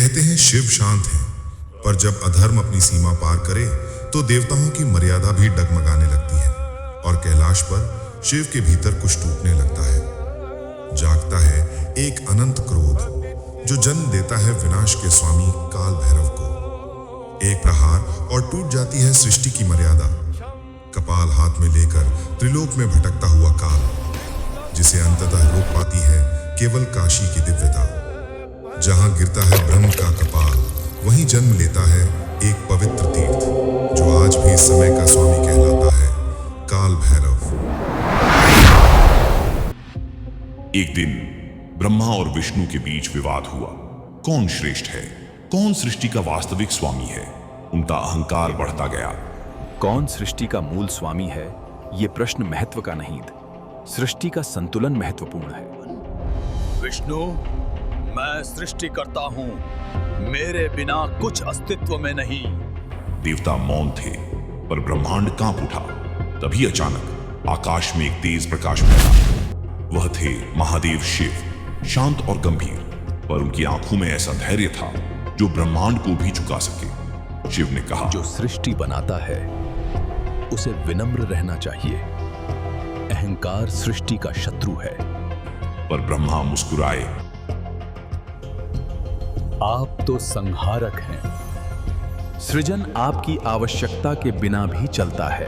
कहते हैं शिव शांत हैं, पर जब अधर्म अपनी सीमा पार करे तो देवताओं की मर्यादा भी डगमगाने लगती है और कैलाश पर शिव के भीतर कुछ टूटने लगता है। जागता है एक अनंत क्रोध जो जन्म देता है विनाश के स्वामी काल भैरव को। एक प्रहार और टूट जाती है सृष्टि की मर्यादा। कपाल हाथ में लेकर त्रिलोक में भटकता हुआ काल, जिसे अंततः रोक पाती है केवल काशी की दिव्यता। जहां गिरता है ब्रह्म का कपाल, वहीं जन्म लेता है एक पवित्र तीर्थ जो आज भी समय का स्वामी कहलाता है, काल भैरव। एक दिन ब्रह्मा और विष्णु के बीच विवाद हुआ। कौन श्रेष्ठ है, कौन सृष्टि का वास्तविक स्वामी है? उनका अहंकार बढ़ता गया। कौन सृष्टि का मूल स्वामी है, ये प्रश्न महत्व का नहीं, सृष्टि का संतुलन महत्वपूर्ण है। विष्णु, मैं सृष्टि करता हूं, मेरे बिना कुछ अस्तित्व में नहीं। देवता मौन थे, पर ब्रह्मांड कांप उठा। तभी अचानक आकाश में एक तेज प्रकाश फैला। वह थे महादेव शिव, शांत और गंभीर, पर उनकी आंखों में ऐसा धैर्य था जो ब्रह्मांड को भी झुका सके। शिव ने कहा, जो सृष्टि बनाता है उसे विनम्र रहना चाहिए। अहंकार सृष्टि का शत्रु है। पर ब्रह्मा मुस्कुराए। आप तो संहारक हैं। सृजन आपकी आवश्यकता के बिना भी चलता है।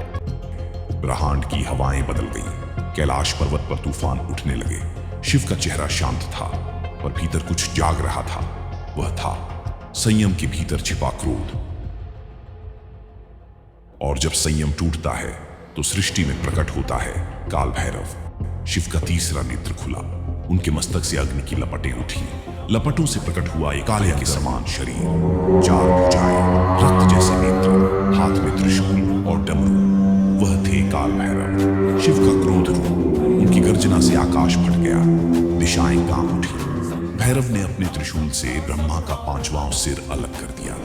ब्रह्मांड की हवाएं बदल गईं। कैलाश पर्वत पर तूफान उठने लगे। शिव का चेहरा शांत था, पर भीतर कुछ जाग रहा था। वह था संयम के भीतर छिपा क्रोध। और जब संयम टूटता है तो सृष्टि में प्रकट होता है काल भैरव। शिव का तीसरा नेत्र खुला। उनके मस्तक से अग्नि की लपटें उठी। लपटों से प्रकट हुआ एक काले के समान शरीर, चार भुजाएं, रक्त जैसे नेत्र, हाथ में त्रिशूल और डमरू। वह थे काल भैरव, शिव का क्रोध रूप। उनकी गर्जना से आकाश फट गया, दिशाएं कांप उठी। भैरव ने अपने त्रिशूल से ब्रह्मा का पांचवां सिर अलग कर दिया,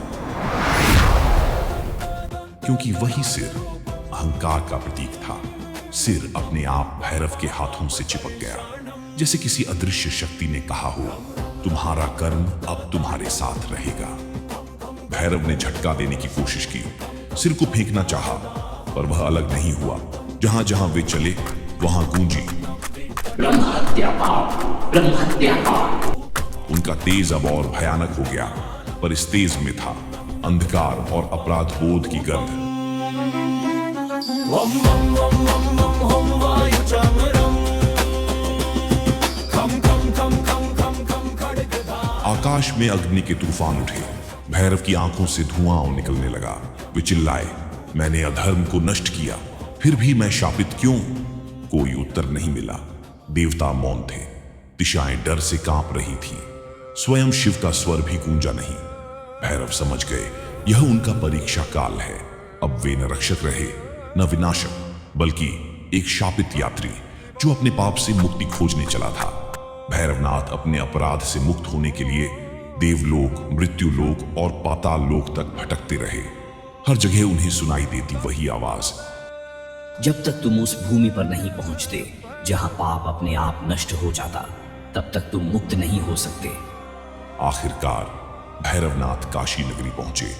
क्योंकि वही सिर अहंकार का प्रतीक था। सिर अपने आप भैरव के हाथों से चिपक गया, जैसे किसी अदृश्य शक्ति ने कहा हो, तुम्हारा कर्म अब तुम्हारे साथ रहेगा। भैरव ने झटका देने की कोशिश की, सिर को फेंकना चाहा, पर वह अलग नहीं हुआ। जहां जहां वे चले वहां गूंजी ब्रह्महत्या पाप, ब्रह्महत्या पाप। उनका तेज अब और भयानक हो गया, पर इस तेज में था अंधकार और अपराध बोध की गंध। आकाश में अग्नि के तूफान उठे। भैरव की आंखों से धुआं निकलने लगा। वे चिल्लाए, मैंने अधर्म को नष्ट किया, फिर भी मैं शापित क्यों? कोई उत्तर नहीं मिला। देवता मौन थे। दिशाएं डर से कांप रही थीं। स्वयं शिव का स्वर भी गूंजा नहीं। भैरव समझ गए, यह उनका परीक्षा काल है। अब वे न रक्षक रहे, न विनाशक, बल्कि एक शापित यात्री जो अपने पाप से मुक्ति खोजने चला था। भैरवनाथ अपने अपराध से मुक्त होने के लिए देवलोक, मृत्युलोक और पाताल लोक तक भटकते रहे। हर जगह उन्हें सुनाई देती वही आवाज, जब तक तुम उस भूमि पर नहीं पहुंचते जहां पाप अपने आप नष्ट हो जाता, तब तक तुम मुक्त नहीं हो सकते। आखिरकार भैरवनाथ काशी नगरी पहुंचे,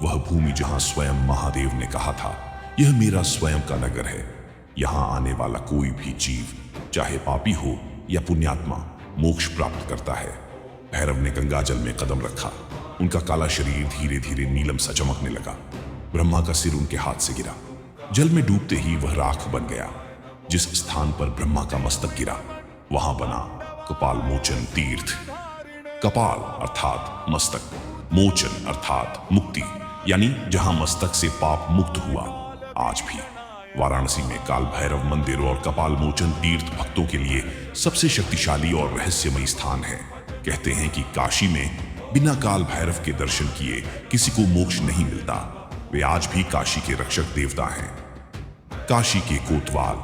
वह भूमि जहां स्वयं महादेव ने कहा था, यह मेरा स्वयं का नगर है। यहां आने वाला कोई भी जीव, चाहे पापी हो या पुण्यात्मा, मोक्ष प्राप्त करता है। भैरव ने गंगाजल में कदम रखा। उनका काला शरीर धीरे धीरे नीलम सा चमकने लगा। ब्रह्मा का सिर उनके हाथ से गिरा। जल में डूबते ही वह राख बन गया। जिस स्थान पर ब्रह्मा का मस्तक गिरा, वहां बना कपाल मोचन तीर्थ। कपाल अर्थात मस्तक, मोचन अर्थात मुक्ति, यानी जहां मस्तक से पाप मुक्त हुआ। आज भी वाराणसी में काल भैरव मंदिर और कपाल मोचन तीर्थ भक्तों के लिए सबसे शक्तिशाली और रहस्यमयी स्थान है। कहते हैं कि काशी में बिना काल भैरव के दर्शन किए किसी को मोक्ष नहीं मिलता। वे आज भी काशी के रक्षक देवता हैं। काशी के कोतवाल